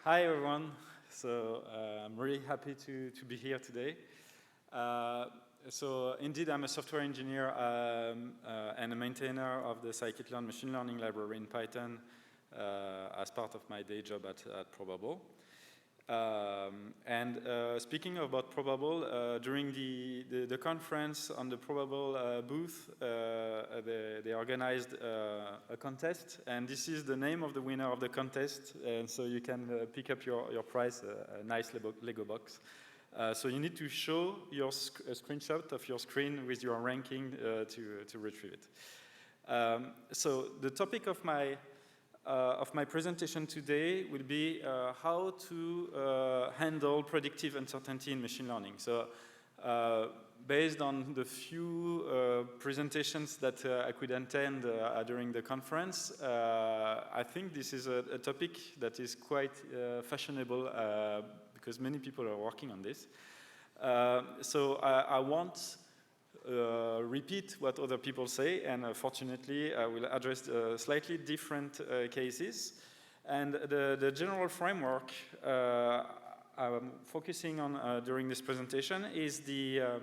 Hi everyone. So I'm really happy to be here today. So indeed, I'm a software engineer and a maintainer of the scikit-learn machine learning library in Python as part of my day job at probabl. Speaking about probabl, during the conference on the probabl booth, they organized a contest, and this is the name of the winner of the contest, and so you can pick up your prize, a nice Lego box. So you need to show a screenshot of your screen with your ranking to retrieve it. So the topic of my presentation today will be how to handle predictive uncertainty in machine learning. So based on the few presentations that I could attend during the conference, I think this is a topic that is quite fashionable because many people are working on this. So I won't repeat what other people say, and fortunately I will address slightly different cases. And the general framework I'm focusing on during this presentation is to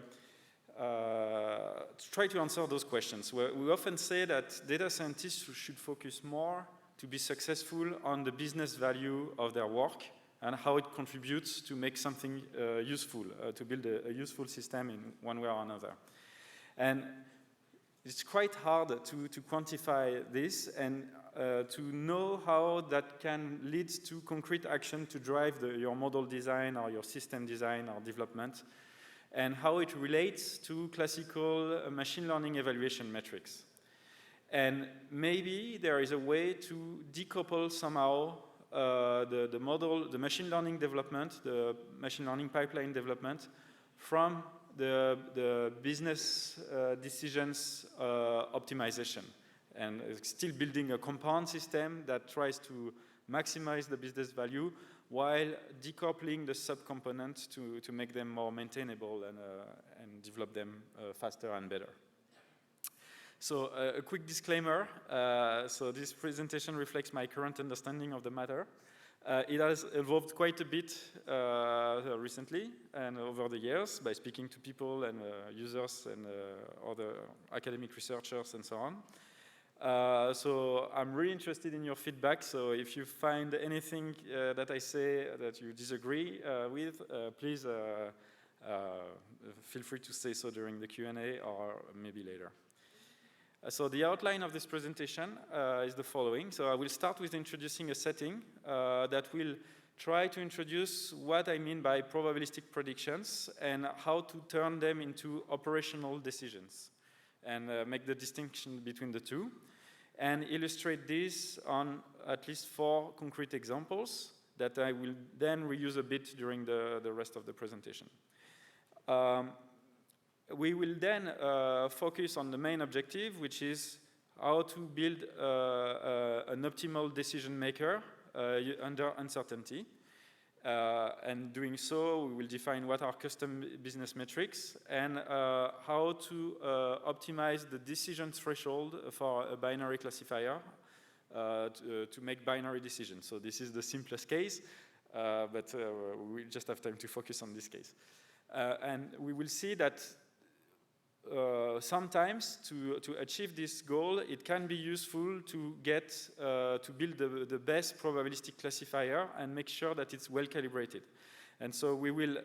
try to answer those questions. We often say that data scientists should focus more to be successful on the business value of their work and how it contributes to make something useful, to build a useful system in one way or another. And it's quite hard to quantify this and to know how that can lead to concrete action to drive your model design or your system design or development, and how it relates to classical machine learning evaluation metrics. And maybe there is a way to decouple somehow the machine learning development, the machine learning pipeline development from the business decisions optimization, and still building a compound system that tries to maximize the business value while decoupling the subcomponents to make them more maintainable and develop them faster and better. So a quick disclaimer, so this presentation reflects my current understanding of the matter. It has evolved quite a bit recently and over the years by speaking to people and users and other academic researchers and so on. So I'm really interested in your feedback. So if you find anything that I say that you disagree with, please feel free to say so during the Q&A or maybe later. So the outline of this presentation is the following. So I will start with introducing a setting that will try to introduce what I mean by probabilistic predictions and how to turn them into operational decisions and make the distinction between the two, and illustrate this on at least 4 concrete examples that I will then reuse a bit during the rest of the presentation. We will then focus on the main objective, which is how to build an optimal decision maker under uncertainty. And doing so, we will define what are custom business metrics and how to optimize the decision threshold for a binary classifier to make binary decisions. So this is the simplest case, but we just have time to focus on this case. And we will see that sometimes to achieve this goal, it can be useful to build the best probabilistic classifier and make sure that it's well calibrated. And so we will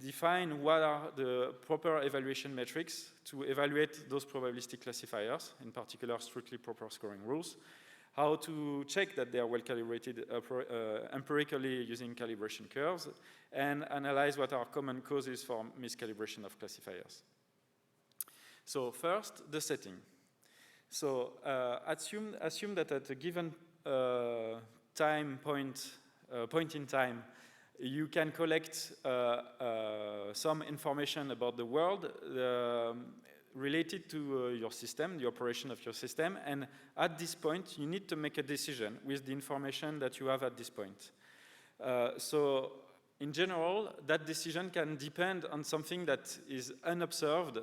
define what are the proper evaluation metrics to evaluate those probabilistic classifiers, in particular strictly proper scoring rules, how to check that they are well calibrated empirically using calibration curves, and analyze what are common causes for miscalibration of classifiers. So first, the setting. So assume that at a given point in time, you can collect some information about the world related to your system, the operation of your system, and at this point, you need to make a decision with the information that you have at this point. So in general, that decision can depend on something that is unobserved,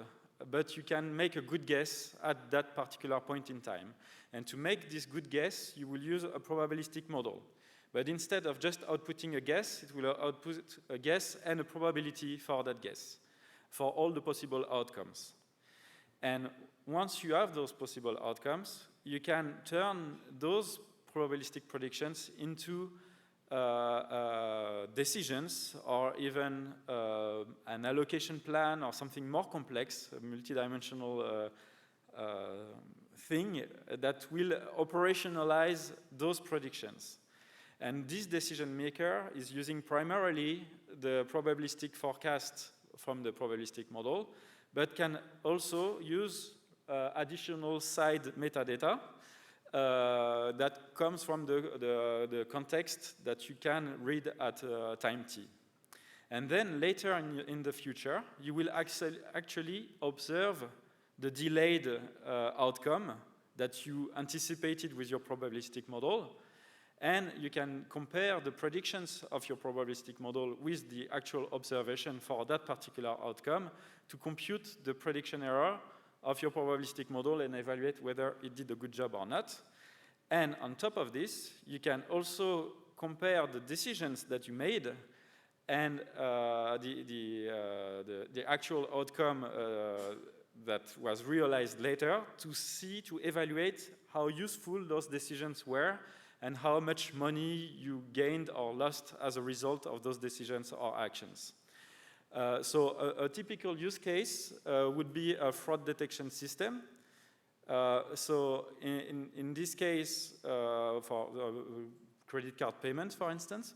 but you can make a good guess at that particular point in time. And to make this good guess, you will use a probabilistic model. But instead of just outputting a guess, it will output a guess and a probability for that guess, for all the possible outcomes. And once you have those possible outcomes, you can turn those probabilistic predictions into decisions, or even an allocation plan, or something more complex, a multidimensional thing that will operationalize those predictions. And this decision maker is using primarily the probabilistic forecast from the probabilistic model, but can also use additional side metadata that comes from the context that you can read at time t. And then later in the future, you will actually observe the delayed outcome that you anticipated with your probabilistic model. And you can compare the predictions of your probabilistic model with the actual observation for that particular outcome to compute the prediction error of your probabilistic model and evaluate whether it did a good job or not. And on top of this, you can also compare the decisions that you made and the actual outcome that was realized later to evaluate how useful those decisions were and how much money you gained or lost as a result of those decisions or actions. So a typical use case would be a fraud detection system. So in this case, for credit card payments, for instance,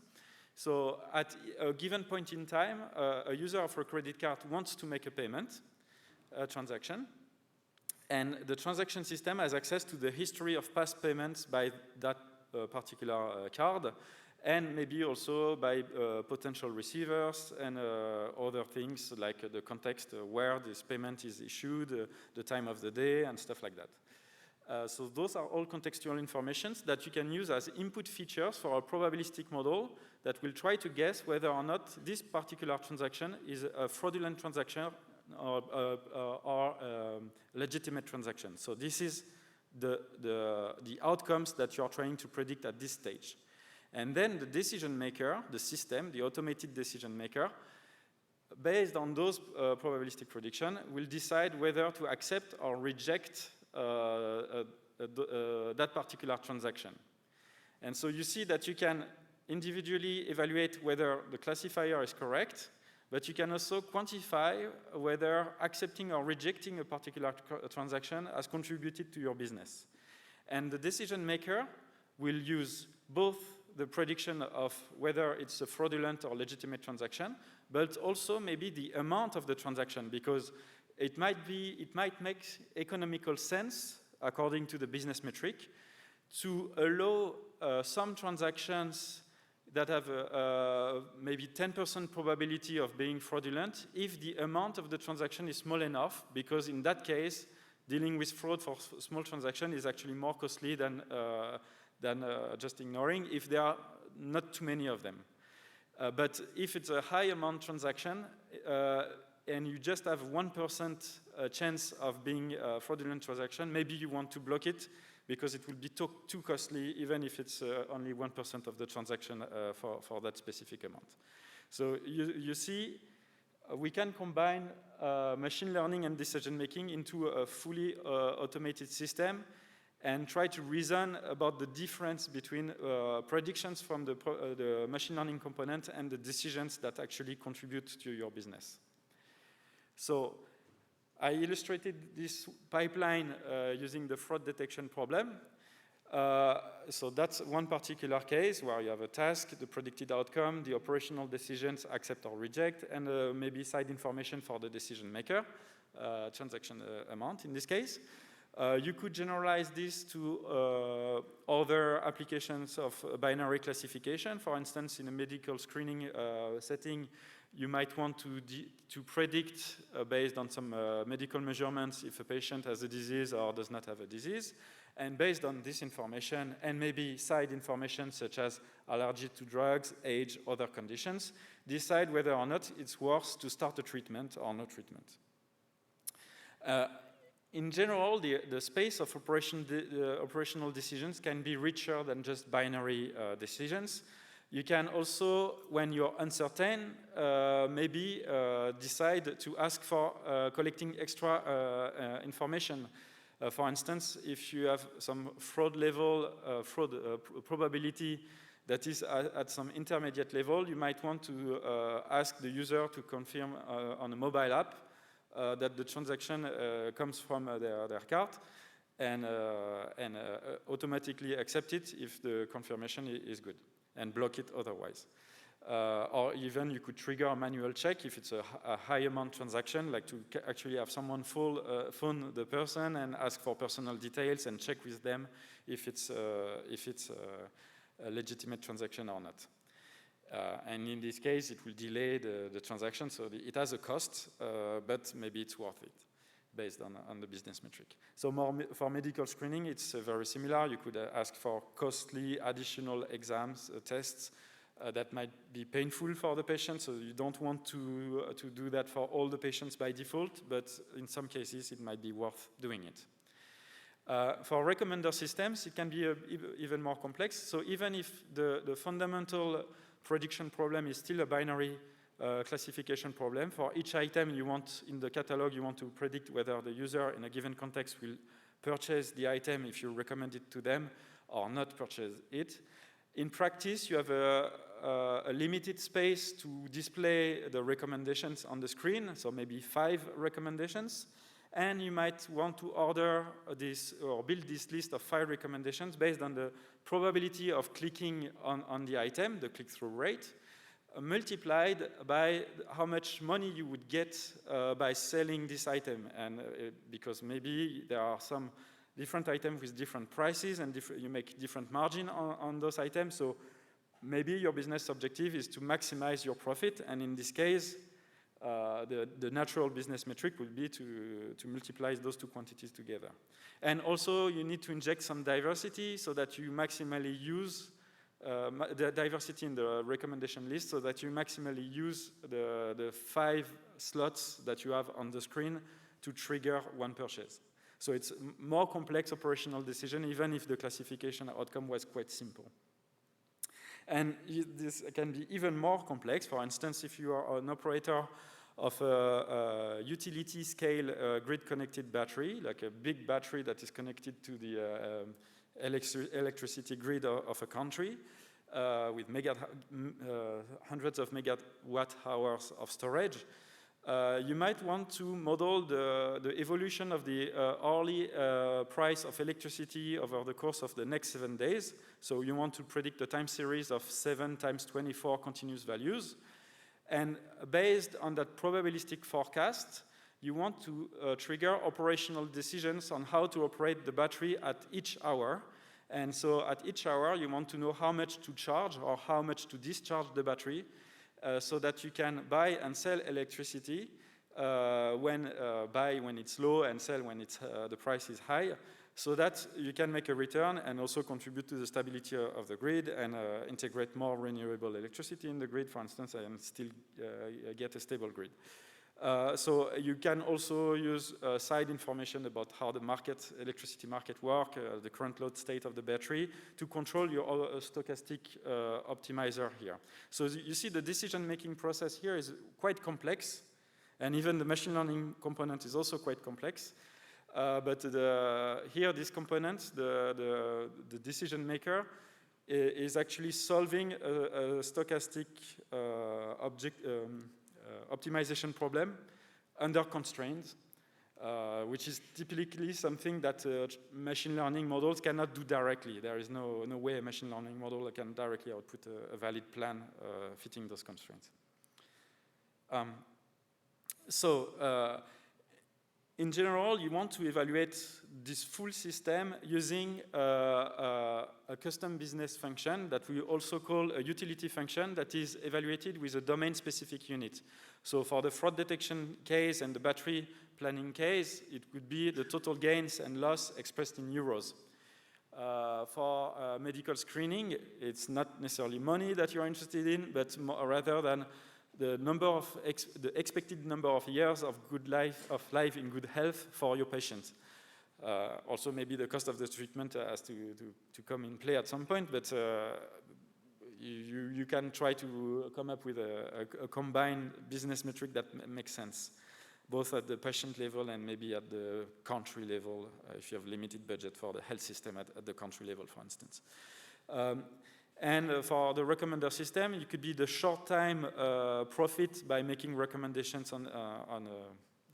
so at a given point in time, a user of a credit card wants to make a payment, a transaction, and the transaction system has access to the history of past payments by that particular card, and maybe also by potential receivers and other things like the context where this payment is issued, the time of the day, and stuff like that. So those are all contextual informations that you can use as input features for a probabilistic model that will try to guess whether or not this particular transaction is a fraudulent transaction or legitimate transaction. So this is the outcomes that you're trying to predict at this stage. And then the decision maker, the system, the automated decision maker, based on those probabilistic predictions, will decide whether to accept or reject that particular transaction. And so you see that you can individually evaluate whether the classifier is correct, but you can also quantify whether accepting or rejecting a particular transaction has contributed to your business. And the decision maker will use both the prediction of whether it's a fraudulent or legitimate transaction, but also maybe the amount of the transaction, because it might make economical sense, according to the business metric, to allow some transactions that have maybe 10% probability of being fraudulent if the amount of the transaction is small enough, because in that case, dealing with fraud for small transactions is actually more costly than just ignoring if there are not too many of them. But if it's a high amount transaction and you just have 1% chance of being a fraudulent transaction, maybe you want to block it because it will be too costly, even if it's only 1% of the transaction for that specific amount. So you see, we can combine machine learning and decision making into a fully automated system and try to reason about the difference between predictions from the machine learning component and the decisions that actually contribute to your business. So I illustrated this pipeline using the fraud detection problem. So that's one particular case where you have a task, the predicted outcome, the operational decisions, accept or reject, and maybe side information for the decision maker, transaction amount in this case. You could generalize this to other applications of binary classification. For instance, in a medical screening setting, you might want to predict, based on some medical measurements, if a patient has a disease or does not have a disease. And based on this information, and maybe side information such as allergy to drugs, age, other conditions, decide whether or not it's worth to start a treatment or no treatment. in general, the space of operational decisions can be richer than just binary decisions. You can also, when you're uncertain, maybe decide to ask for collecting extra information. For instance, if you have some fraud level, probability that is at some intermediate level, you might want to ask the user to confirm on a mobile app that the transaction comes from their card and automatically accept it if the confirmation is good and block it otherwise. Or even you could trigger a manual check if it's a high amount transaction, like to actually have someone phone the person and ask for personal details and check with them if it's a legitimate transaction or not. And in this case, it will delay the transaction, so it has a cost, but maybe it's worth it based on the business metric. So for medical screening, it's very similar. You could ask for costly additional exams, tests that might be painful for the patient, so you don't want to do that for all the patients by default, but in some cases, it might be worth doing it. For recommender systems, it can be even more complex. So even if the fundamental prediction problem is still a binary classification problem, for each item you want in the catalog, you want to predict whether the user in a given context will purchase the item if you recommend it to them or not purchase it. In practice, you have a limited space to display the recommendations on the screen, so maybe 5 recommendations. And you might want to order this or build this list of 5 recommendations based on the probability of clicking on the item, the click-through rate, multiplied by how much money you would get by selling this item. And because maybe there are some different items with different prices and you make different margin on those items. So maybe your business objective is to maximize your profit. And in this case, the natural business metric would be to multiply those 2 quantities together. And also, you need to inject some diversity so that you maximally use the diversity in the recommendation list so that you maximally use the 5 slots that you have on the screen to trigger one purchase. So it's more complex operational decision, even if the classification outcome was quite simple. And this can be even more complex. For instance, if you are an operator of a utility scale grid-connected battery, like a big battery that is connected to the electricity grid of a country with hundreds of megawatt hours of storage, you might want to model the evolution of the hourly price of electricity over the course of the next 7 days. So you want to predict a time series of 7 times 24 continuous values. And based on that probabilistic forecast, you want to trigger operational decisions on how to operate the battery at each hour. And so at each hour, you want to know how much to charge or how much to discharge the battery so that you can buy and sell electricity when it's low and sell when the price is high, so that you can make a return and also contribute to the stability of the grid and integrate more renewable electricity in the grid, for instance, and still get a stable grid. So you can also use side information about how the electricity market work, the current load state of the battery, to control your stochastic optimizer here. So you see the decision-making process here is quite complex, and even the machine learning component is also quite complex. But here, this component, the decision maker, is actually solving a stochastic optimization problem under constraints, which is typically something that machine learning models cannot do directly. There is no way a machine learning model can directly output a valid plan fitting those constraints. In general, you want to evaluate this full system using a custom business function that we also call a utility function that is evaluated with a domain-specific unit. So for the fraud detection case and the battery planning case, it would be the total gains and loss expressed in euros. For medical screening, it's not necessarily money that you're interested in, but rather than the expected number of years of life in good health for your patient. Also, maybe the cost of the treatment has to come in play at some point, but you can try to come up with a combined business metric that makes sense, both at the patient level and maybe at the country level, if you have limited budget for the health system at the country level, for instance. And for the recommender system, you could be the short time profit by making recommendations on a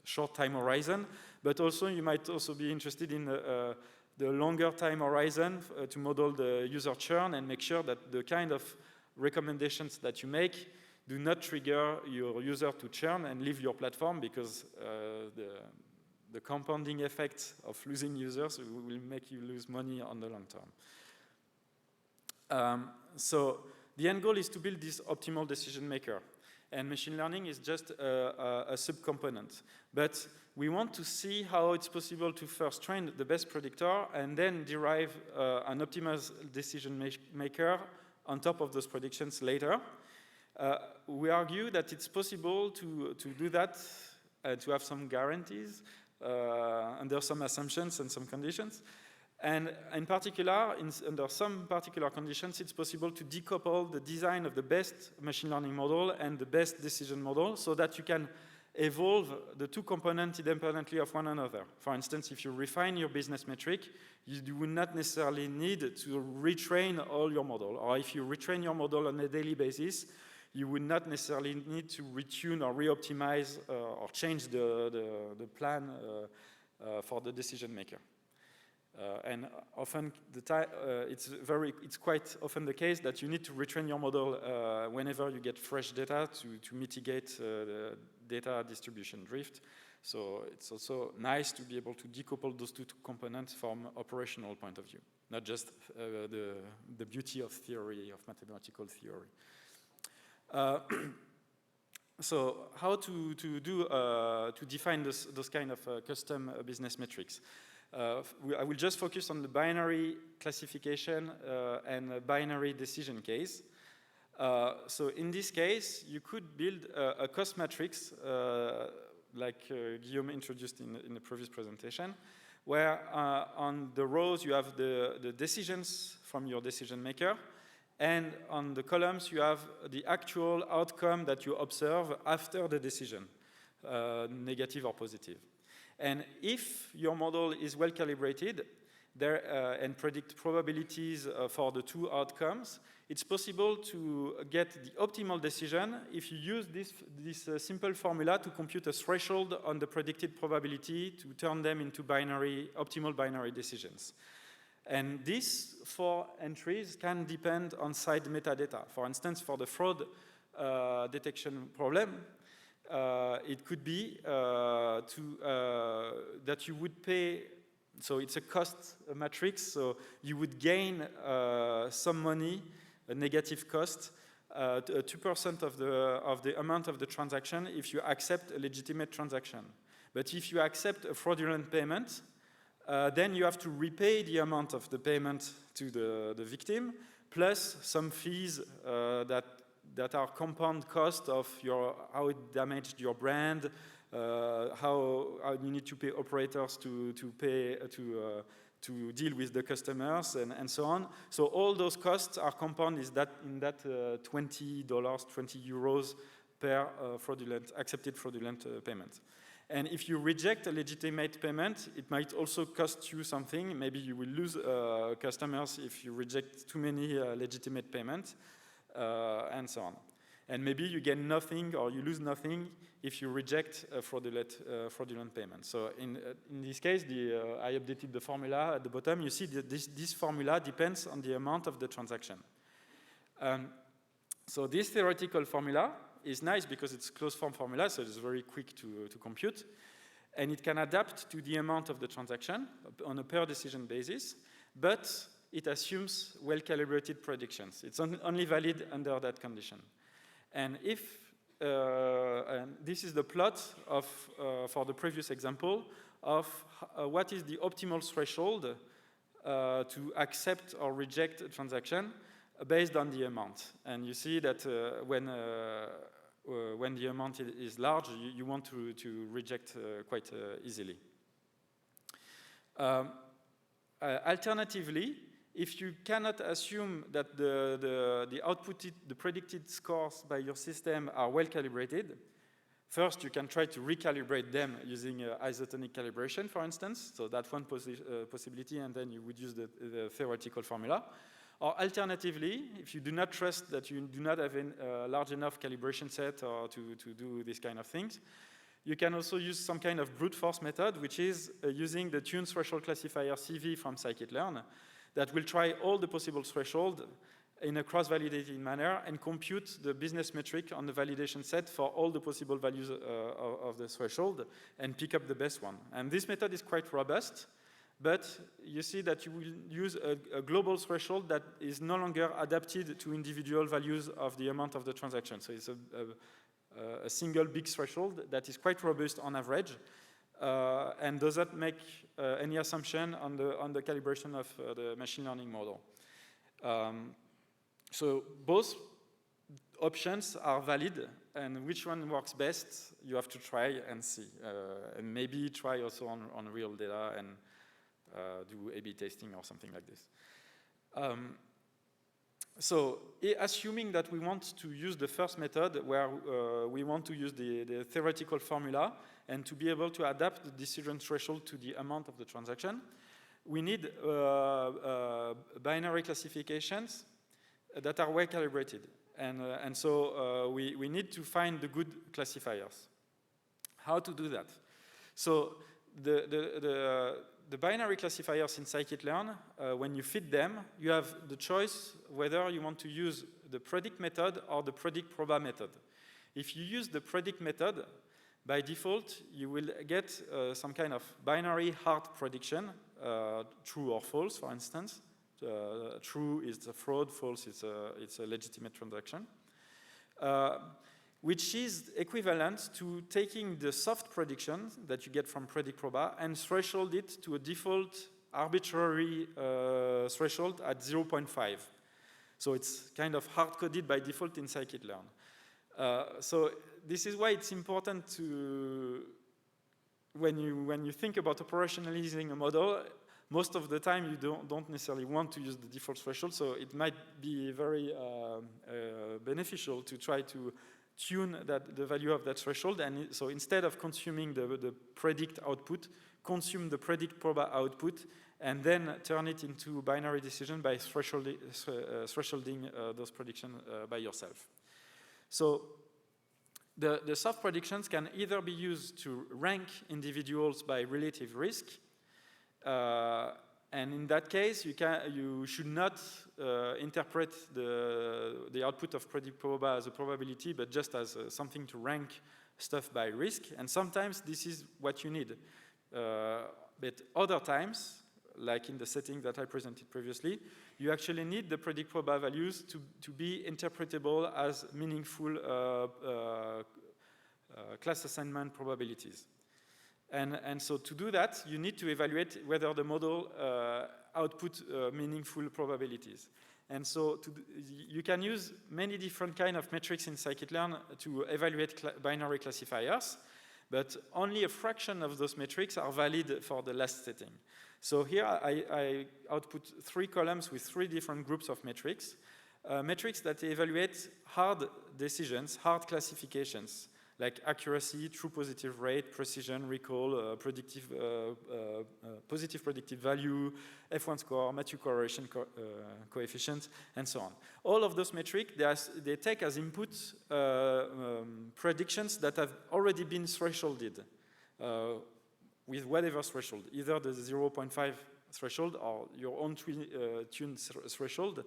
short time horizon, but also you might also be interested in the longer time horizon to model the user churn and make sure that the kind of recommendations that you make do not trigger your user to churn and leave your platform, because the compounding effect of losing users will make you lose money on the long term. So the end goal is to build this optimal decision maker. And machine learning is just a subcomponent. But we want to see how it's possible to first train the best predictor and then derive an optimized decision maker on top of those predictions later. We argue that it's possible to do that, to have some guarantees under some assumptions and some conditions. And in particular, under some particular conditions, it's possible to decouple the design of the best machine learning model and the best decision model so that you can evolve the two components independently of one another. For instance, if you refine your business metric, you will not necessarily need to retrain all your model. Or if you retrain your model on a daily basis, you would not necessarily need to retune or re-optimize or change the plan for the decision maker. And often it's quite often the case that you need to retrain your model whenever you get fresh data to mitigate the data distribution drift. So it's also nice to be able to decouple those two components from operational point of view, not just the beauty of theory, of mathematical theory. So how to define those kind of custom business metrics? I will just focus on the binary classification and binary decision case. So in this case, you could build a cost matrix like Guillaume introduced in the previous presentation, where on the rows you have the decisions from your decision maker, and on the columns you have the actual outcome that you observe after the decision, negative or positive. And if your model is well calibrated and predict probabilities for the two outcomes, it's possible to get the optimal decision if you use this simple formula to compute a threshold on the predicted probability to turn them into optimal binary decisions. And these 4 entries can depend on side metadata. For instance, for the fraud detection problem, it could be that you would pay, so it's a cost matrix, so you would gain some money, a negative cost, 2% of the amount of the transaction if you accept a legitimate transaction. But if you accept a fraudulent payment, then you have to repay the amount of the payment to the victim, plus some fees that are compound cost of how it damaged your brand, how you need to pay operators to deal with the customers, and so on. So all those costs are compounded in that $20, 20 euros per accepted fraudulent payment. And if you reject a legitimate payment, it might also cost you something. Maybe you will lose customers if you reject too many legitimate payments, and so on. And maybe you gain nothing or you lose nothing if you reject a fraudulent payment. So in this case, I updated the formula at the bottom. You see that this formula depends on the amount of the transaction. So this theoretical formula is nice because it's a closed form formula, so it's very quick to compute. And it can adapt to the amount of the transaction on a per decision basis, but it assumes well-calibrated predictions. It's only valid under that condition. And and this is the plot for the previous example of what is the optimal threshold to accept or reject a transaction based on the amount. And you see that when when the amount is large, you want to reject quite easily. Alternatively, if you cannot assume that the outputted, the predicted scores by your system are well calibrated, first you can try to recalibrate them using isotonic calibration, for instance. So that's one possibility, and then you would use the theoretical formula. Or alternatively, if you do not trust that you do not have a large enough calibration set or to do these kind of things, you can also use some kind of brute force method, which is using the tune threshold classifier CV from scikit-learn that will try all the possible thresholds in a cross-validated manner and compute the business metric on the validation set for all the possible values of the threshold and pick up the best one. And this method is quite robust, but you see that you will use a global threshold that is no longer adapted to individual values of the amount of the transaction. So it's a single big threshold that is quite robust on average and does not make any assumption on the calibration of the machine learning model. So both options are valid, and which one works best, you have to try and see. And maybe try also on real data and do A/B testing or something like this. So assuming that we want to use the first method where we want to use the theoretical formula and to be able to adapt the decision threshold to the amount of the transaction, we need binary classifications that are well calibrated. And so we need to find the good classifiers. How to do that? So the binary classifiers in scikit-learn, when you fit them, you have the choice whether you want to use the predict method or the predict probab method. If you use the predict method, by default, you will get some kind of binary hard prediction, true or false, for instance. True is a fraud, false is a legitimate transaction. Which is equivalent to taking the soft prediction that you get from predict probab and threshold it to a default arbitrary threshold at 0.5. So it's kind of hard-coded by default in scikit-learn. So this is why it's important to, when you think about operationalizing a model, most of the time you don't necessarily want to use the default threshold, so it might be very beneficial to try to tune the value of that threshold, and so instead of consuming the predict output, consume the predict probab output, and then turn it into binary decision by thresholding those predictions by yourself. So the soft predictions can either be used to rank individuals by relative risk, and in that case, you should not interpret the output of predict probab as a probability, but just as something to rank stuff by risk. And sometimes this is what you need. But other times, like in the setting that I presented previously, you actually need the predict probab values to be interpretable as meaningful class assignment probabilities. And so to do that, you need to evaluate whether the model output meaningful probabilities. And so you can use many different kind of metrics in scikit-learn to evaluate binary classifiers, but only a fraction of those metrics are valid for the last setting. So here I output 3 columns with 3 different groups of metrics, metrics that evaluate hard decisions, hard classifications, like accuracy, true positive rate, precision, recall, positive predictive value, F1 score, Matthew correlation coefficient, and so on. All of those metrics, they take as input predictions that have already been thresholded with whatever threshold, either the 0.5 threshold or your own tuned threshold,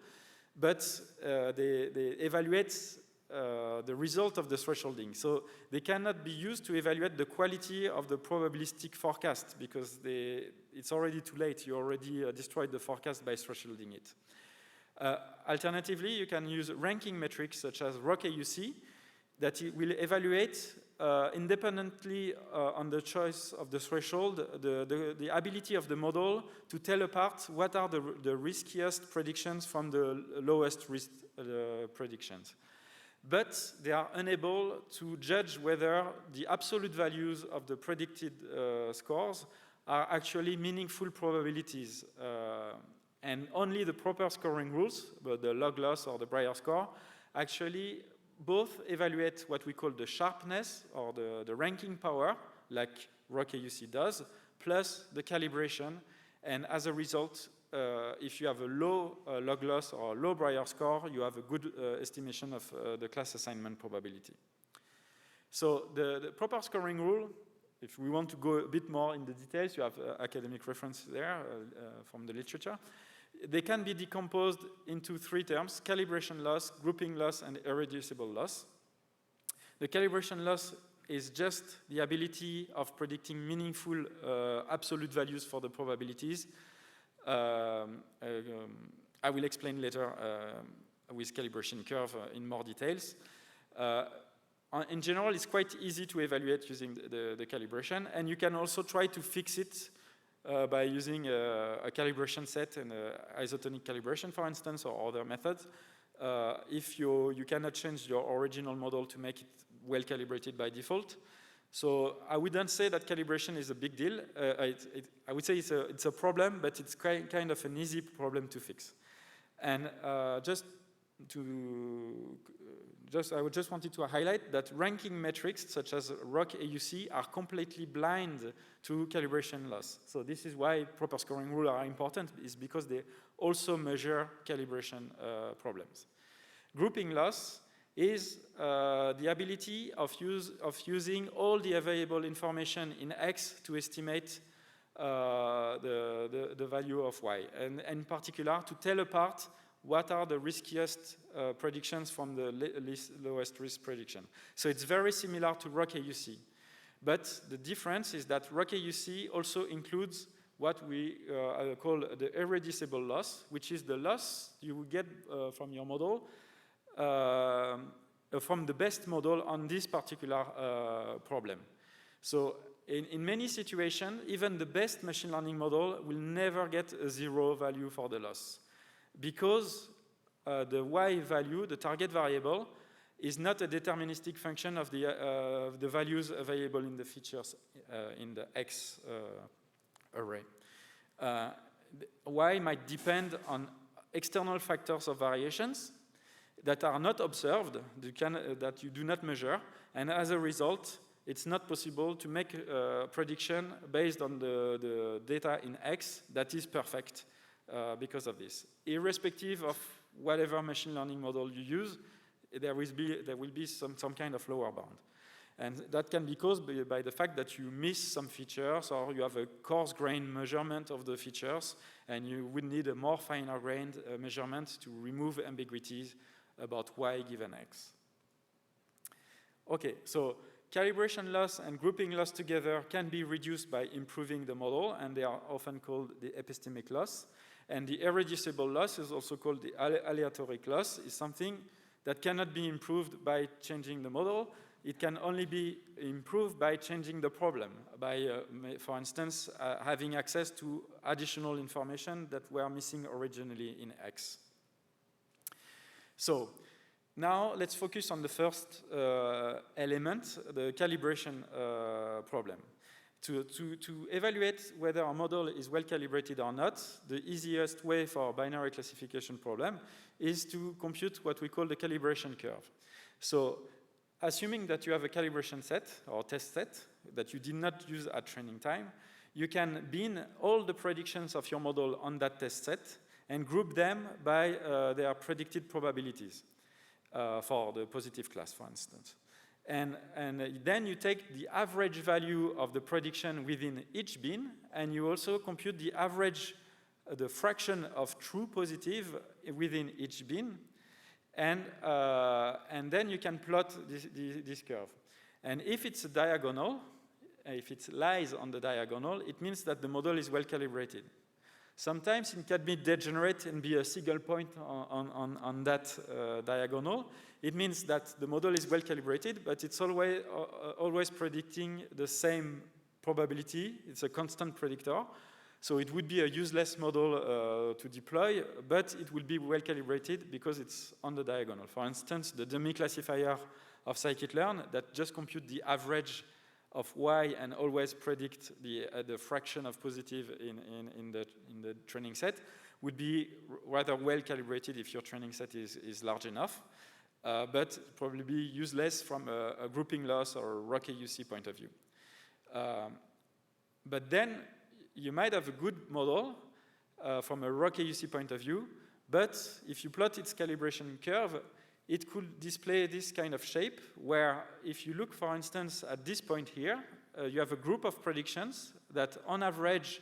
but they evaluate the result of the thresholding. So they cannot be used to evaluate the quality of the probabilistic forecast because it's already too late. You already destroyed the forecast by thresholding it. Alternatively, you can use ranking metrics such as ROC-AUC that will evaluate independently on the choice of the threshold the ability of the model to tell apart what are the riskiest predictions from the lowest risk predictions. but they are unable to judge whether the absolute values of the predicted scores are actually meaningful probabilities. And only the proper scoring rules, the log loss or the Brier score, actually both evaluate what we call the sharpness or the ranking power, like RockAUC does, plus the calibration. And as a result, if you have a low log loss or a low Brier score, you have a good estimation of the class assignment probability. So the proper scoring rule, if we want to go a bit more in the details, you have academic reference there from the literature. They can be decomposed into three terms: calibration loss, grouping loss, and irreducible loss. The calibration loss is just the ability of predicting meaningful absolute values for the probabilities. I will explain later with calibration curve in more details. In general, it's quite easy to evaluate using the calibration, and you can also try to fix it by using a calibration set and isotonic calibration, for instance, or other methods. If you cannot change your original model to make it well calibrated by default. So I wouldn't say that calibration is a big deal. I would say it's a problem, but it's kind of an easy problem to fix. And I just wanted to highlight that ranking metrics such as RockAUC are completely blind to calibration loss. So this is why proper scoring rules are important, is because they also measure calibration problems. Grouping loss is the ability of using all the available information in X to estimate the value of Y, and in particular to tell apart what are the riskiest predictions from the lowest risk prediction. So it's very similar to RockAUC. But the difference is that RockAUC also includes what we call the irreducible loss, which is the loss you will get from your model, from the best model on this particular problem. So in many situations, even the best machine learning model will never get a zero value for the loss, because the Y value, the target variable, is not a deterministic function of the values available in the features in the X array. Y might depend on external factors of variations that are not observed, that you do not measure, and as a result, it's not possible to make a prediction based on the data in X that is perfect because of this. Irrespective of whatever machine learning model you use, there will be some kind of lower bound. And that can be caused by the fact that you miss some features, or you have a coarse-grained measurement of the features, and you would need a more finer-grained measurement to remove ambiguities about Y given X. Okay, so calibration loss and grouping loss together can be reduced by improving the model, and they are often called the epistemic loss. And the irreducible loss is also called the aleatoric loss. It's something that cannot be improved by changing the model. It can only be improved by changing the problem, by, for instance, having access to additional information that were missing originally in X. So now let's focus on the first element, the calibration problem. To evaluate whether a model is well calibrated or not, the easiest way for a binary classification problem is to compute what we call the calibration curve. So assuming that you have a calibration set or test set that you did not use at training time, you can bin all the predictions of your model on that test set and group them by their predicted probabilities for the positive class, for instance. And then you take the average value of the prediction within each bin, and you also compute the average, the fraction of true positive within each bin, and then you can plot this curve. And if it's a diagonal, if it lies on the diagonal, it means that the model is well calibrated. Sometimes it can be degenerate and be a single point on that diagonal. It means that the model is well calibrated, but it's always predicting the same probability. It's a constant predictor. So it would be a useless model to deploy, but it will be well calibrated because it's on the diagonal. For instance, the dummy classifier of scikit-learn that just compute the average of y and always predict the fraction of positive in the training set would be rather well calibrated if your training set is large enough, but probably be useless from a grouping loss or a raw KUC point of view. But then you might have a good model from a raw KUC point of view, but if you plot its calibration curve, it could display this kind of shape where if you look, for instance, at this point here, you have a group of predictions that on average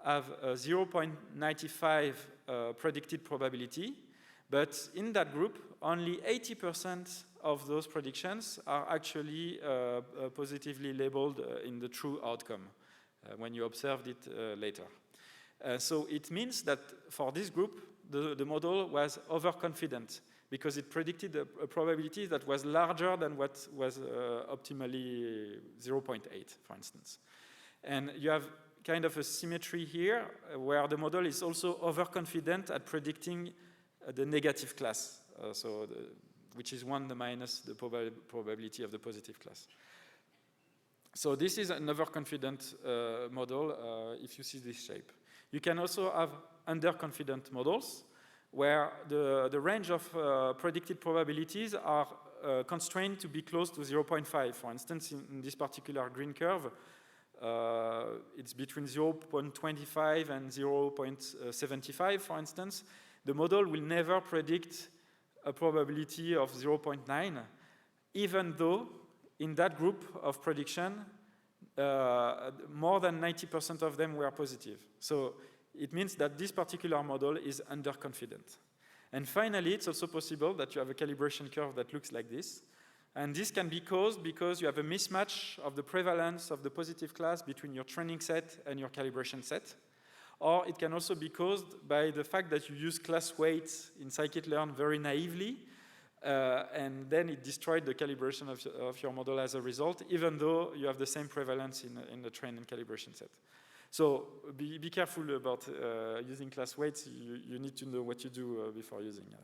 have a 0.95 predicted probability, but in that group, only 80% of those predictions are actually positively labeled in the true outcome when you observed it later. So it means that for this group, the model was overconfident because it predicted a probability that was larger than what was optimally 0.8, for instance. And you have kind of a symmetry here where the model is also overconfident at predicting the negative class, which is 1 minus the probability of the positive class. So this is an overconfident model if you see this shape. You can also have underconfident models where the range of predicted probabilities are constrained to be close to 0.5. For instance, in this particular green curve, it's between 0.25 and 0.75, for instance. The model will never predict a probability of 0.9, even though in that group of prediction, more than 90% of them were positive. So it means that this particular model is underconfident. And finally, it's also possible that you have a calibration curve that looks like this. And this can be caused because you have a mismatch of the prevalence of the positive class between your training set and your calibration set. Or it can also be caused by the fact that you use class weights in scikit-learn very naively, and then it destroyed the calibration of your model as a result, even though you have the same prevalence in the train and calibration set. So be careful about using class weights. You need to know what you do before using them.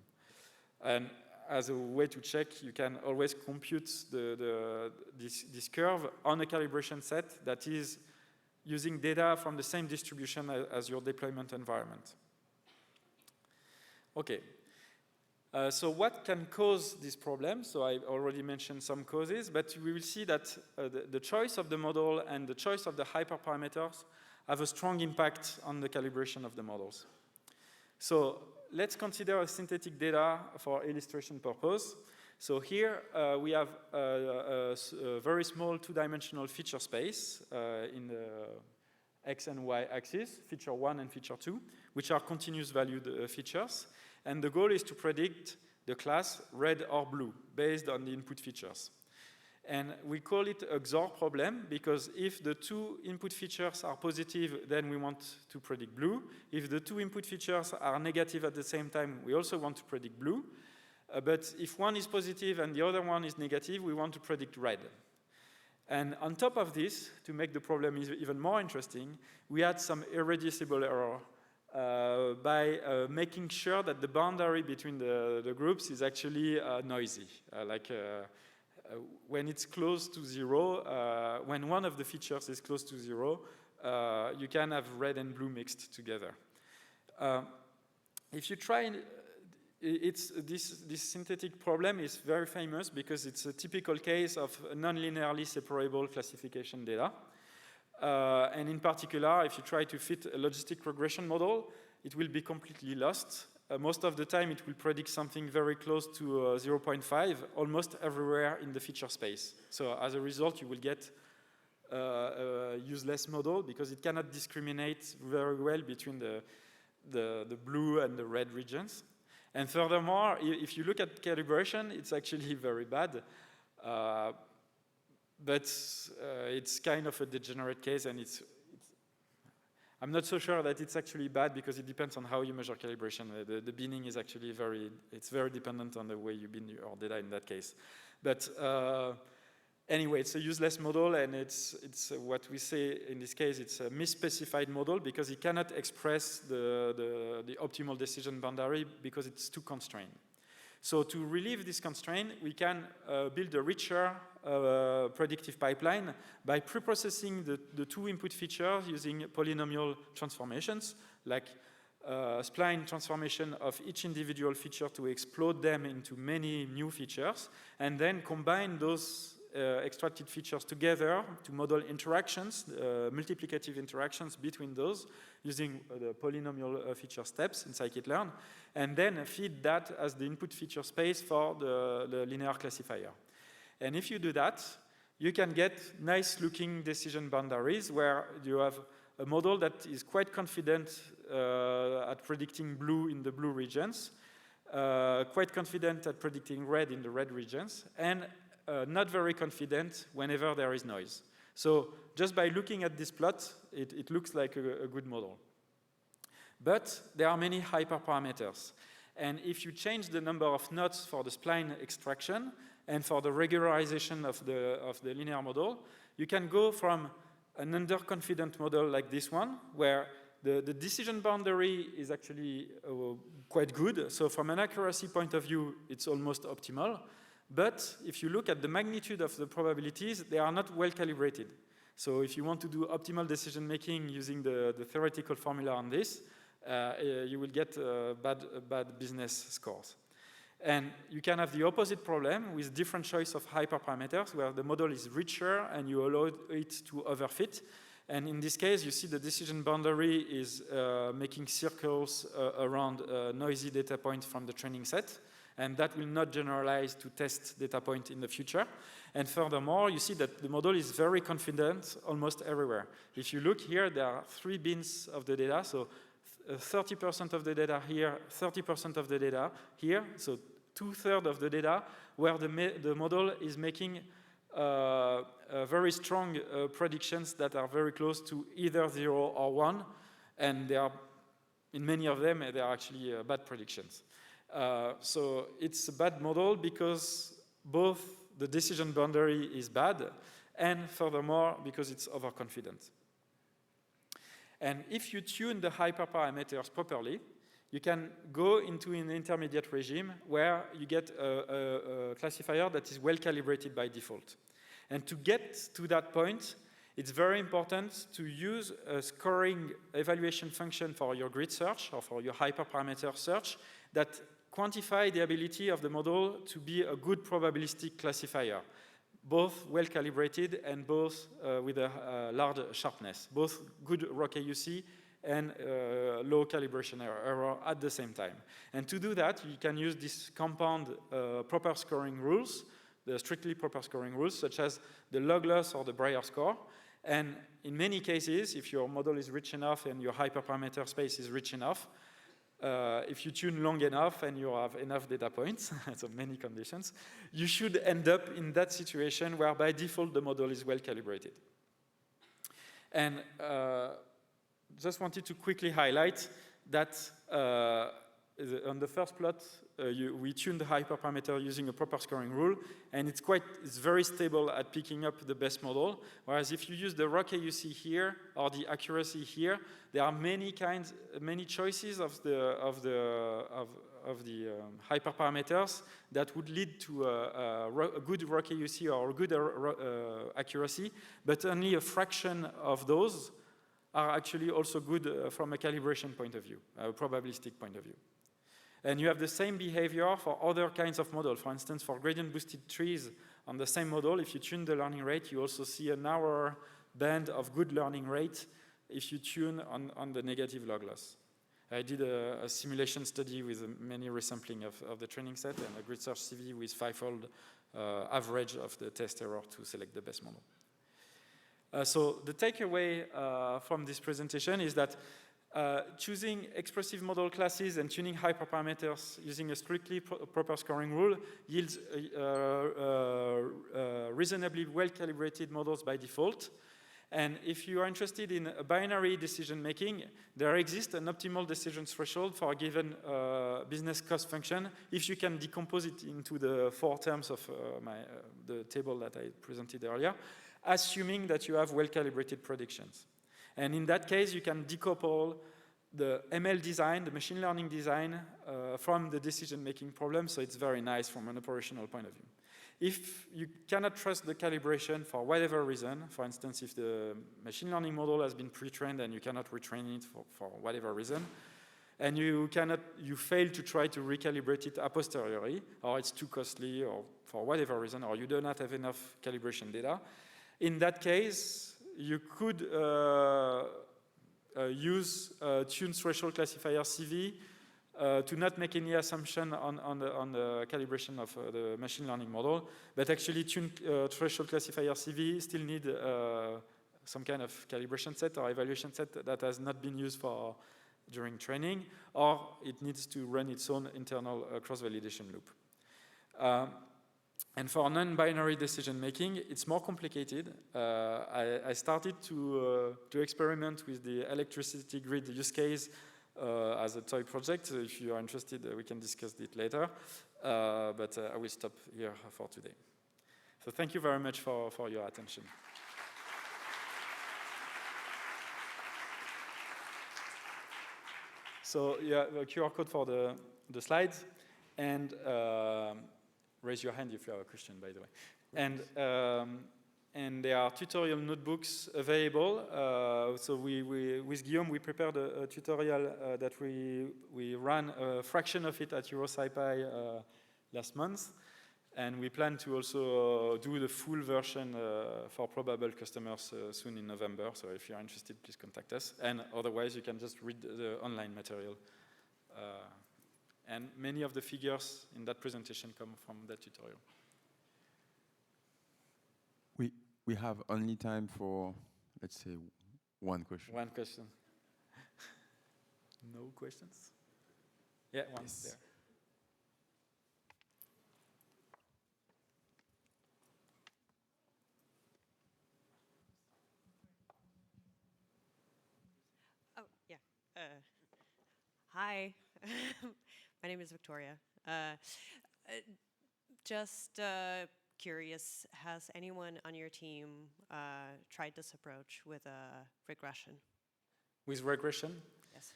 And as a way to check, you can always compute this curve on a calibration set that is using data from the same distribution as your deployment environment. Okay. So what can cause this problem? So I already mentioned some causes, but we will see that the choice of the model and the choice of the hyperparameters have a strong impact on the calibration of the models. So let's consider a synthetic data for illustration purpose. So here we have a very small two-dimensional feature space in the x and y axis, feature 1 and feature 2, which are continuous valued features. And the goal is to predict the class red or blue based on the input features. And we call it a XOR problem because if the two input features are positive, then we want to predict blue. If the two input features are negative at the same time, we also want to predict blue. But if one is positive and the other one is negative, we want to predict red. And on top of this, to make the problem even more interesting, we had some irreducible error by making sure that the boundary between the groups is actually noisy. When it's close to 0, when one of the features is close to 0, you can have red and blue mixed together. If you try, this synthetic problem is very famous because it's a typical case of non-linearly separable classification data. And in particular, if you try to fit a logistic regression model, it will be completely lost. Most of the time, it will predict something very close to 0.5, almost everywhere in the feature space. So as a result, you will get a useless model because it cannot discriminate very well between the blue and the red regions. And furthermore, if you look at calibration, it's actually very bad. But it's kind of a degenerate case, and I'm not so sure that it's actually bad because it depends on how you measure calibration. The binning is actually very dependent on the way you bin your data in that case. But Anyway, it's a useless model, and it's what we say in this case, it's a misspecified model because it cannot express the optimal decision boundary because it's too constrained. So to relieve this constraint, we can build a richer predictive pipeline by preprocessing the two input features using polynomial transformations, like spline transformation of each individual feature to explode them into many new features, and then combine those extracted features together to model interactions, multiplicative interactions between those using the polynomial feature steps in scikit-learn, and then feed that as the input feature space for the linear classifier. And if you do that, you can get nice looking decision boundaries where you have a model that is quite confident at predicting blue in the blue regions, quite confident at predicting red in the red regions, and not very confident whenever there is noise. So just by looking at this plot, it looks like a good model. But there are many hyperparameters. And if you change the number of nodes for the spline extraction and for the regularization of the linear model, you can go from an underconfident model like this one, where the decision boundary is actually quite good. So from an accuracy point of view, it's almost optimal. But if you look at the magnitude of the probabilities, they are not well calibrated. So if you want to do optimal decision making using the theoretical formula on this, you will get bad business scores. And you can have the opposite problem with different choice of hyperparameters where the model is richer and you allow it to overfit. And in this case, you see the decision boundary is making circles around noisy data points from the training set. And that will not generalize to test data point in the future. And furthermore, you see that the model is very confident almost everywhere. If you look here, there are 3 bins of the data. So 30% of the data here, 30% of the data here. So 2/3 of the data where the model is making very strong predictions that are very close to either 0 or 1. And they are, in many of them, they are actually bad predictions. So it's a bad model because both the decision boundary is bad and furthermore because it's overconfident. And if you tune the hyperparameters properly, you can go into an intermediate regime where you get a classifier that is well calibrated by default. And to get to that point, it's very important to use a scoring evaluation function for your grid search or for your hyperparameter search that quantify the ability of the model to be a good probabilistic classifier, both well calibrated and both with a large sharpness, both good raw KUC and low calibration error at the same time. And to do that, you can use this compound proper scoring rules, the strictly proper scoring rules, such as the log loss or the Breyer score. And in many cases, if your model is rich enough and your hyperparameter space is rich enough, if you tune long enough and you have enough data points, so many conditions, you should end up in that situation where by default the model is well calibrated. And just wanted to quickly highlight that on the first plot, we tuned the hyperparameter using a proper scoring rule, and it's very stable at picking up the best model. Whereas if you use the raw KUC here or the accuracy here, there are many choices of the hyperparameters that would lead to a good raw KUC or a good accuracy, but only a fraction of those are actually also good from a calibration point of view, a probabilistic point of view. And you have the same behavior for other kinds of models. For instance, for gradient boosted trees on the same model, if you tune the learning rate, you also see a narrower band of good learning rate if you tune on the negative log loss. I did a simulation study with many resampling of the training set and a grid search CV with 5-fold average of the test error to select the best model. So the takeaway from this presentation is that choosing expressive model classes and tuning hyperparameters using a strictly proper scoring rule yields reasonably well-calibrated models by default. And if you are interested in a binary decision making, there exists an optimal decision threshold for a given business cost function if you can decompose it into the 4 terms of the table that I presented earlier, assuming that you have well-calibrated predictions. And in that case, you can decouple the ML design, the machine learning design, from the decision-making problem, so it's very nice from an operational point of view. If you cannot trust the calibration for whatever reason, for instance, if the machine learning model has been pre-trained and you cannot retrain it for whatever reason, and you fail to try to recalibrate it a posteriori, or it's too costly, or for whatever reason, or you do not have enough calibration data, in that case, you could use tune threshold classifier CV to not make any assumption on the calibration of the machine learning model, but actually tune threshold classifier CV still need some kind of calibration set or evaluation set that has not been used during training, or it needs to run its own internal cross-validation loop. And for non-binary decision making, it's more complicated. I started to experiment with the electricity grid use case as a toy project. If you are interested, we can discuss it later. But I will stop here for today. So thank you very much for your attention. So yeah, the QR code for the slides, and raise your hand if you have a question, by the way. And there are tutorial notebooks available. So with Guillaume, we prepared a tutorial that we ran a fraction of it at EuroSciPy last month. And we plan to also do the full version for probabl customers soon in November. So if you're interested, please contact us. And otherwise, you can just read the online material. And many of the figures in that presentation come from that tutorial. We have only time for, let's say, one question. One question. No questions? Yeah, one there. Oh, yeah. Hi. My name is Victoria. Just curious, has anyone on your team tried this approach with regression? With regression? Yes.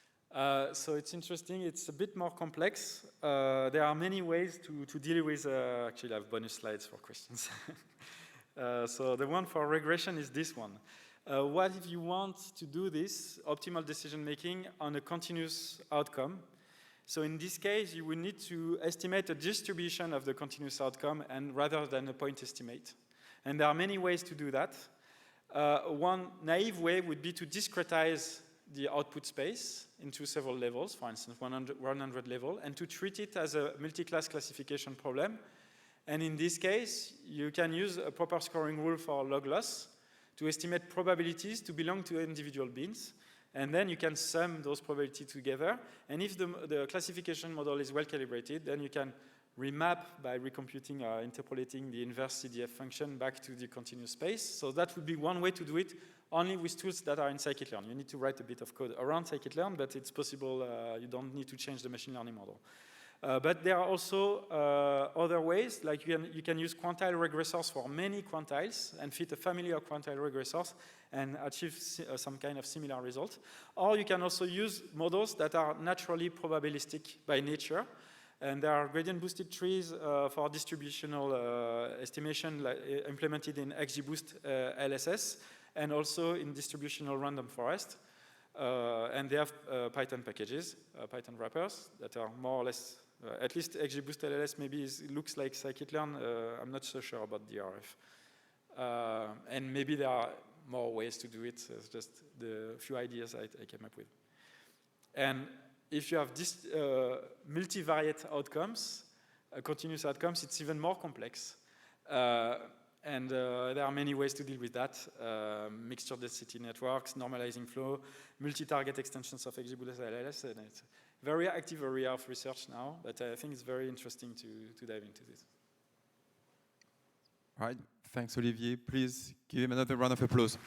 So it's interesting. It's a bit more complex. There are many ways to deal with, actually I have bonus slides for questions. So the one for regression is this one. What if you want to do this optimal decision making on a continuous outcome? So in this case, you will need to estimate a distribution of the continuous outcome and rather than a point estimate. And there are many ways to do that. One naive way would be to discretize the output space into several levels, for instance, 100 level, and to treat it as a multi-class classification problem. And in this case, you can use a proper scoring rule for log loss to estimate probabilities to belong to individual bins. And then you can sum those probabilities together. And if the classification model is well calibrated, then you can remap by recomputing or interpolating the inverse CDF function back to the continuous space. So that would be one way to do it, only with tools that are in scikit-learn. You need to write a bit of code around scikit-learn, but it's possible. You don't need to change the machine learning model. But there are also other ways, like you can use quantile regressors for many quantiles and fit a family of quantile regressors and achieve some kind of similar result. Or you can also use models that are naturally probabilistic by nature. And there are gradient boosted trees for distributional estimation implemented in XGBoost LSS and also in distributional random forest. And they have Python packages, Python wrappers that are more or less at least XGBoost LLS maybe looks like scikit-learn. I'm not so sure about DRF. And maybe there are more ways to do it. It's just the few ideas I came up with. And if you have this multivariate outcomes, continuous outcomes, it's even more complex. And there are many ways to deal with that. Mixture density networks, normalizing flow, multi-target extensions of XGBoost LLS, and it's a very active area of research now, but I think it's very interesting to dive into this. All right, thanks Olivier. Please give him another round of applause.